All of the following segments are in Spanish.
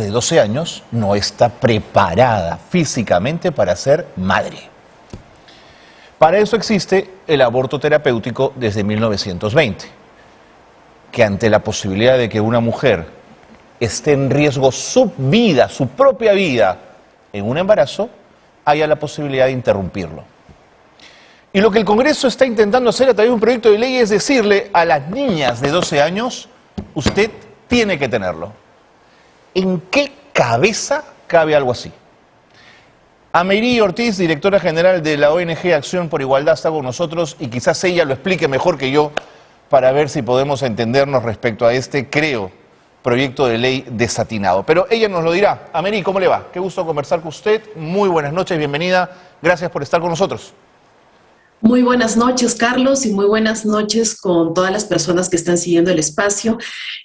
de 12 años no está preparada físicamente para ser madre. Para eso existe el aborto terapéutico desde 1920, que ante la posibilidad de que una mujer esté en riesgo su vida, su propia vida, en un embarazo, haya la posibilidad de interrumpirlo. Y lo que el Congreso está intentando hacer a través de un proyecto de ley es decirle a las niñas de 12 años, usted tiene que tenerlo. ¿En qué cabeza cabe algo así? Ameirí Ortiz, directora general de la ONG Acción por Igualdad, está con nosotros y quizás ella lo explique mejor que yo para ver si podemos entendernos respecto a este, creo, proyecto de ley desatinado. Pero ella nos lo dirá. Ameirí, ¿cómo le va? Qué gusto conversar con usted. Muy buenas noches, bienvenida. Gracias por estar con nosotros. Muy buenas noches, Carlos, y muy buenas noches con todas las personas que están siguiendo el espacio.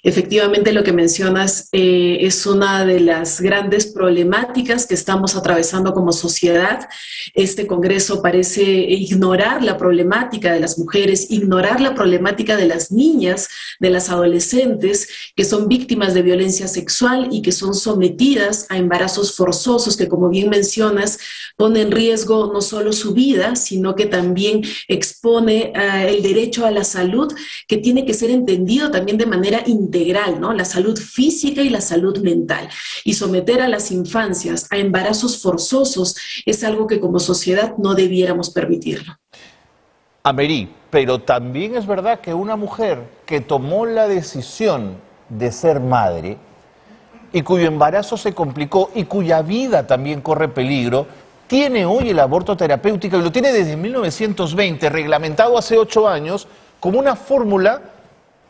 Efectivamente, lo que mencionas es una de las grandes problemáticas que estamos atravesando como sociedad. Este Congreso parece ignorar la problemática de las mujeres, ignorar la problemática de las niñas, de las adolescentes que son víctimas de violencia sexual y que son sometidas a embarazos forzosos que, como bien mencionas, ponen en riesgo no solo su vida, sino que también expone el derecho a la salud, que tiene que ser entendido también de manera integral, ¿no? La salud física y la salud mental. Y someter a las infancias a embarazos forzosos es algo que como sociedad no debiéramos permitirlo. Ameirí, pero también es verdad que una mujer que tomó la decisión de ser madre y cuyo embarazo se complicó y cuya vida también corre peligro, tiene hoy el aborto terapéutico y lo tiene desde 1920, reglamentado hace 8 años, como una fórmula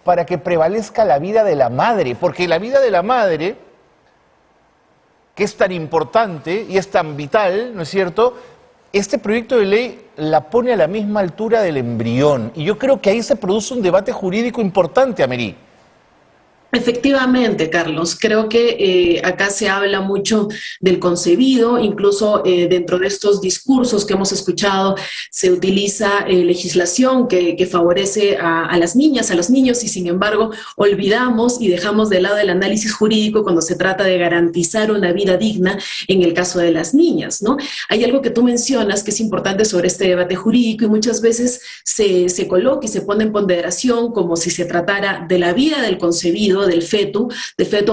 para que prevalezca la vida de la madre, porque la vida de la madre, que es tan importante y es tan vital, ¿no es cierto?, este proyecto de ley la pone a la misma altura del embrión. Y yo creo que ahí se produce un debate jurídico importante, Ameirí. Efectivamente, Carlos, creo que acá se habla mucho del concebido, incluso dentro de estos discursos que hemos escuchado se utiliza legislación que favorece a las niñas, a los niños, y sin embargo olvidamos y dejamos de lado el análisis jurídico cuando se trata de garantizar una vida digna en el caso de las niñas, ¿no? Hay algo que tú mencionas que es importante sobre este debate jurídico y muchas veces se coloca y se pone en ponderación como si se tratara de la vida del concebido, del feto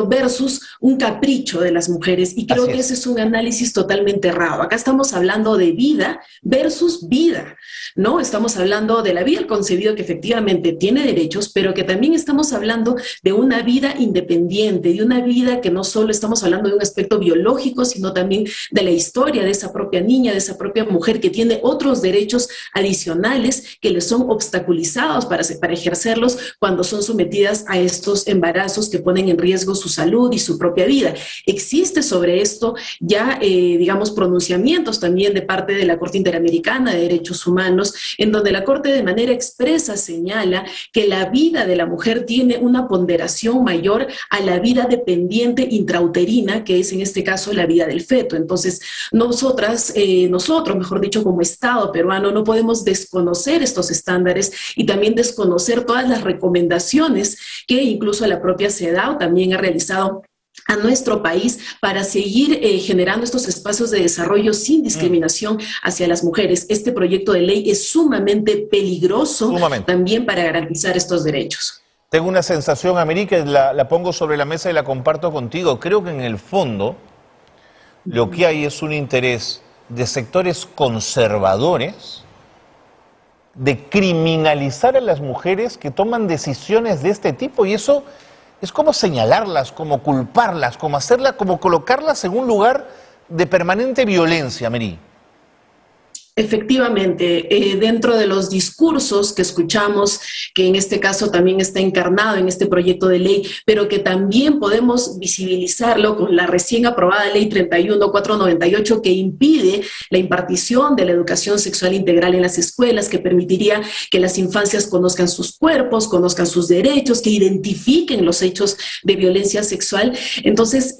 versus un capricho de las mujeres, y creo que ese es un análisis totalmente errado. Acá estamos hablando de vida versus vida, ¿no? Estamos hablando de la vida del concebido que efectivamente tiene derechos, pero que también estamos hablando de una vida independiente, de una vida que no solo estamos hablando de un aspecto biológico, sino también de la historia de esa propia niña, de esa propia mujer que tiene otros derechos adicionales que le son obstaculizados para ejercerlos cuando son sometidas a estos embarazos que ponen en riesgo su salud y su propia vida. Existe sobre esto ya, digamos, pronunciamientos también de parte de la Corte Interamericana de Derechos Humanos, en donde la Corte de manera expresa señala que la vida de la mujer tiene una ponderación mayor a la vida dependiente intrauterina, que es en este caso la vida del feto. Entonces, nosotros, mejor dicho, como Estado peruano, no podemos desconocer estos estándares y también desconocer todas las recomendaciones que incluso la propia CEDAW también ha realizado a nuestro país para seguir generando estos espacios de desarrollo sin discriminación hacia las mujeres. Este proyecto de ley es sumamente peligroso también para garantizar estos derechos. Tengo una sensación, Ameirí, que la pongo sobre la mesa y la comparto contigo. Creo que en el fondo lo que hay es un interés de sectores conservadores de criminalizar a las mujeres que toman decisiones de este tipo, y eso es como señalarlas, como culparlas, como hacerlas, como colocarlas en un lugar de permanente violencia, Ameirí. Efectivamente, dentro de los discursos que escuchamos, que en este caso también está encarnado en este proyecto de ley, pero que también podemos visibilizarlo con la recién aprobada Ley 31.498, que impide la impartición de la educación sexual integral en las escuelas, que permitiría que las infancias conozcan sus cuerpos, conozcan sus derechos, que identifiquen los hechos de violencia sexual. Entonces,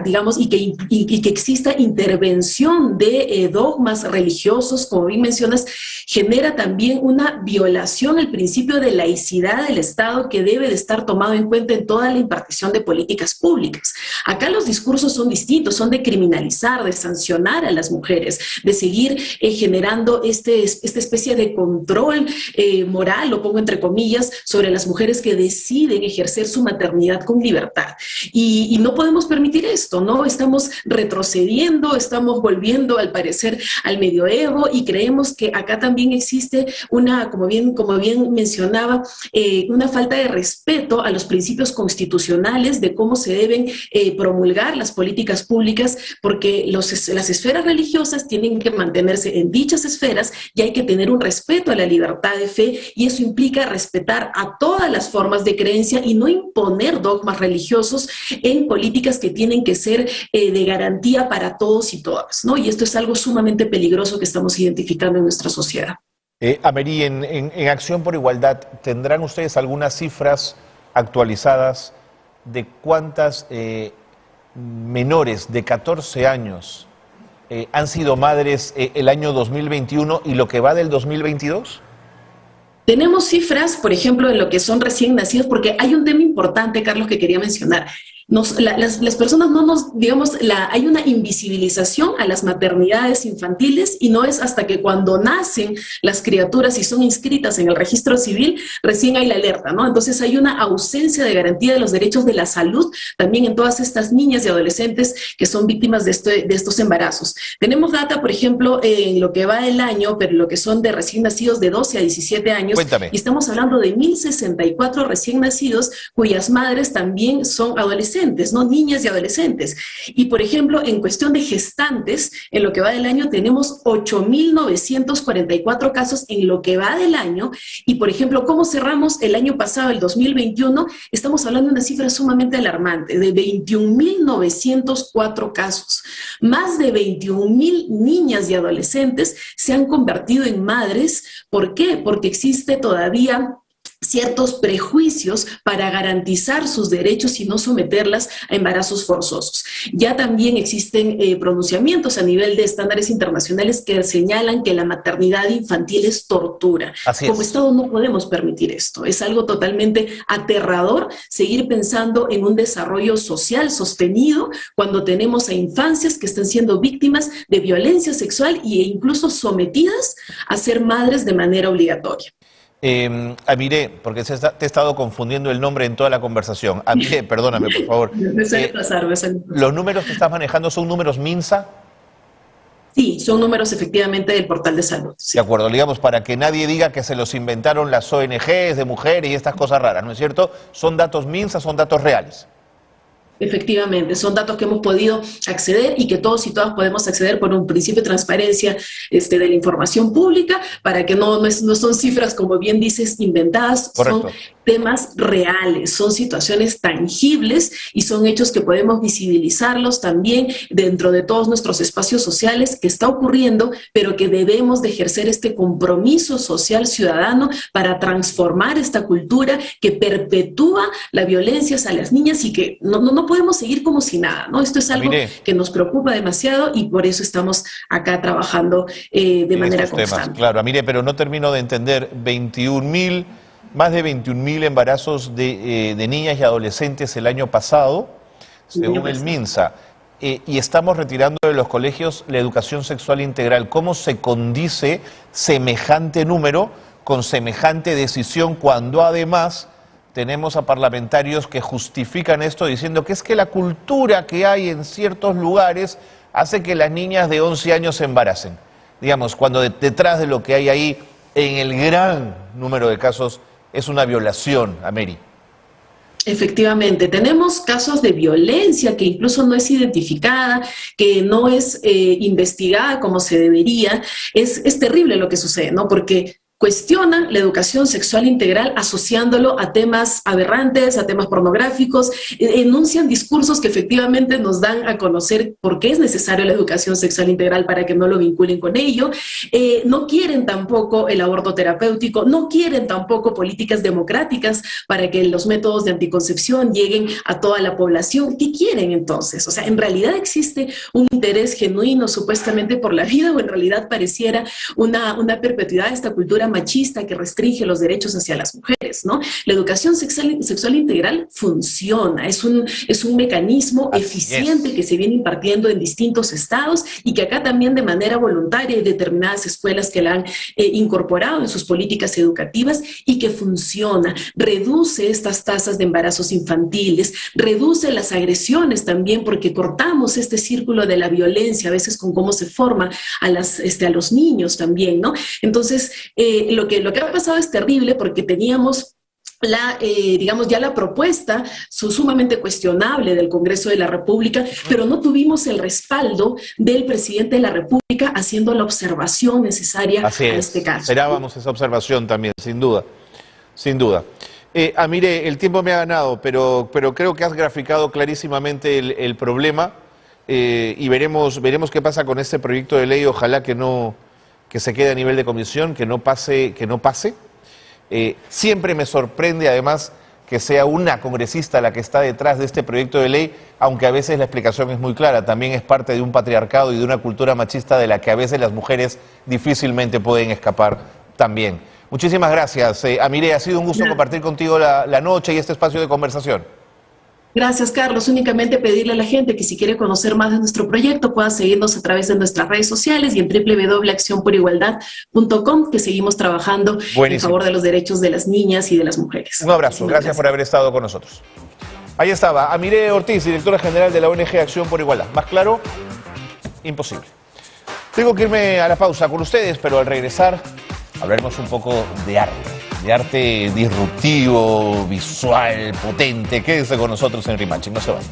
digamos, y que exista intervención de dogmas religiosos religiosos, como bien mencionas, genera también una violación al principio de laicidad del Estado que debe de estar tomado en cuenta en toda la impartición de políticas públicas. Acá los discursos son distintos, son de criminalizar, de sancionar a las mujeres, de seguir generando esta especie de control moral, lo pongo entre comillas, sobre las mujeres que deciden ejercer su maternidad con libertad. Y no podemos permitir esto, ¿no? Estamos retrocediendo, estamos volviendo al parecer al medioevo y creemos que acá también existe una, como bien mencionaba, una falta de respeto a los principios constitucionales de cómo se deben promulgar las políticas públicas, porque las esferas religiosas tienen que mantenerse en dichas esferas y hay que tener un respeto a la libertad de fe, y eso implica respetar a todas las formas de creencia y no imponer dogmas religiosos en políticas que tienen que ser de garantía para todos y todas, ¿no? Y esto es algo sumamente peligroso que estamos identificando en nuestra sociedad. Amery, en Acción por Igualdad, ¿tendrán ustedes algunas cifras actualizadas de cuántas menores de 14 años han sido madres el año 2021 y lo que va del 2022? Tenemos cifras, por ejemplo, de lo que son recién nacidos, porque hay un tema importante, Carlos, que quería mencionar. Las personas no nos, digamos, hay una invisibilización a las maternidades infantiles, y no es hasta que cuando nacen las criaturas y son inscritas en el registro civil, recién hay la alerta, ¿no? Entonces hay una ausencia de garantía de los derechos de la salud también en todas estas niñas y adolescentes que son víctimas de estos embarazos. Tenemos data, por ejemplo, en lo que va del año, pero lo que son de recién nacidos de 12 a 17 años. Cuéntame. Y estamos hablando de 1.064 recién nacidos cuyas madres también son adolescentes, ¿no? Niñas y adolescentes. Y, por ejemplo, en cuestión de gestantes, en lo que va del año tenemos 8.944 casos en lo que va del año. Y, por ejemplo, ¿cómo cerramos el año pasado, el 2021? Estamos hablando de una cifra sumamente alarmante, de 21.904 casos. Más de 21.000 niñas y adolescentes se han convertido en madres. ¿Por qué? Porque existe todavía ciertos prejuicios para garantizar sus derechos y no someterlas a embarazos forzosos. Ya también existen pronunciamientos a nivel de estándares internacionales que señalan que la maternidad infantil es tortura. Como Estado no podemos permitir esto. Es algo totalmente aterrador seguir pensando en un desarrollo social sostenido cuando tenemos a infancias que están siendo víctimas de violencia sexual e incluso sometidas a ser madres de manera obligatoria. Amiré, porque te he estado confundiendo el nombre en toda la conversación. Amiré, perdóname, por favor. Me suele pasar. ¿Los números que estás manejando son números MINSA? Sí, son números efectivamente del portal de salud. Sí. De acuerdo, digamos, para que nadie diga que se los inventaron las ONGs de mujeres y estas cosas raras, ¿no es cierto? ¿Son datos MINSA, son datos reales? Efectivamente, son datos que hemos podido acceder y que todos y todas podemos acceder por un principio de transparencia de la información pública, para que no son cifras, como bien dices, inventadas. Correcto. Son temas reales, son situaciones tangibles y son hechos que podemos visibilizarlos también dentro de todos nuestros espacios sociales que está ocurriendo, pero que debemos de ejercer este compromiso social ciudadano para transformar esta cultura que perpetúa la violencia hacia las niñas y que no podemos seguir como si nada, ¿no? Esto es algo que nos preocupa demasiado y por eso estamos acá trabajando de manera constante. Temas, claro, Amiré, pero no termino de entender, más de 21.000 embarazos de niñas y adolescentes el año pasado, según el MINSA, y estamos retirando de los colegios la educación sexual integral. ¿Cómo se condice semejante número con semejante decisión cuando además tenemos a parlamentarios que justifican esto diciendo que es que la cultura que hay en ciertos lugares hace que las niñas de 11 años se embaracen? Digamos, cuando detrás de lo que hay ahí, en el gran número de casos, es una violación, Amery. Efectivamente, tenemos casos de violencia que incluso no es identificada, que no es investigada como se debería. Es terrible lo que sucede, ¿no? Porque cuestionan la educación sexual integral asociándolo a temas aberrantes, a temas pornográficos, enuncian discursos que efectivamente nos dan a conocer por qué es necesaria la educación sexual integral para que no lo vinculen con ello. No quieren tampoco el aborto terapéutico, no quieren tampoco políticas democráticas para que los métodos de anticoncepción lleguen a toda la población. ¿Qué quieren entonces? O sea, ¿en realidad existe un interés genuino supuestamente por la vida o en realidad pareciera una perpetuidad de esta cultura machista que restringe los derechos hacia las mujeres, ¿no? La educación sexual integral funciona, es un mecanismo eficiente que se viene impartiendo en distintos estados y que acá también de manera voluntaria hay determinadas escuelas que la han incorporado en sus políticas educativas y que funciona, reduce estas tasas de embarazos infantiles, reduce las agresiones también porque cortamos este círculo de la violencia, a veces con cómo se forma a los niños también, ¿no? Entonces, lo que ha pasado es terrible porque teníamos digamos, ya la propuesta sumamente cuestionable del Congreso de la República, pero no tuvimos el respaldo del presidente de la República haciendo la observación necesaria a este caso. Esperábamos esa observación también, sin duda, sin duda. Amire, el tiempo me ha ganado, pero creo que has graficado clarísimamente el problema y veremos qué pasa con este proyecto de ley. Ojalá que se quede a nivel de comisión, que no pase. Siempre me sorprende además que sea una congresista la que está detrás de este proyecto de ley, aunque a veces la explicación es muy clara, también es parte de un patriarcado y de una cultura machista de la que a veces las mujeres difícilmente pueden escapar también. Muchísimas gracias, Amire, ha sido un gusto compartir contigo la noche y este espacio de conversación. Gracias, Carlos. Únicamente pedirle a la gente que si quiere conocer más de nuestro proyecto pueda seguirnos a través de nuestras redes sociales y en www.accionporigualdad.com, que seguimos trabajando en favor de los derechos de las niñas y de las mujeres. Un abrazo. Gracias por haber estado con nosotros. Ahí estaba Amire Ortiz, directora general de la ONG Acción por Igualdad. Más claro, imposible. Tengo que irme a la pausa con ustedes, pero al regresar hablaremos un poco de arte disruptivo, visual, potente. Quédense con nosotros en Rimachi, no se vayan.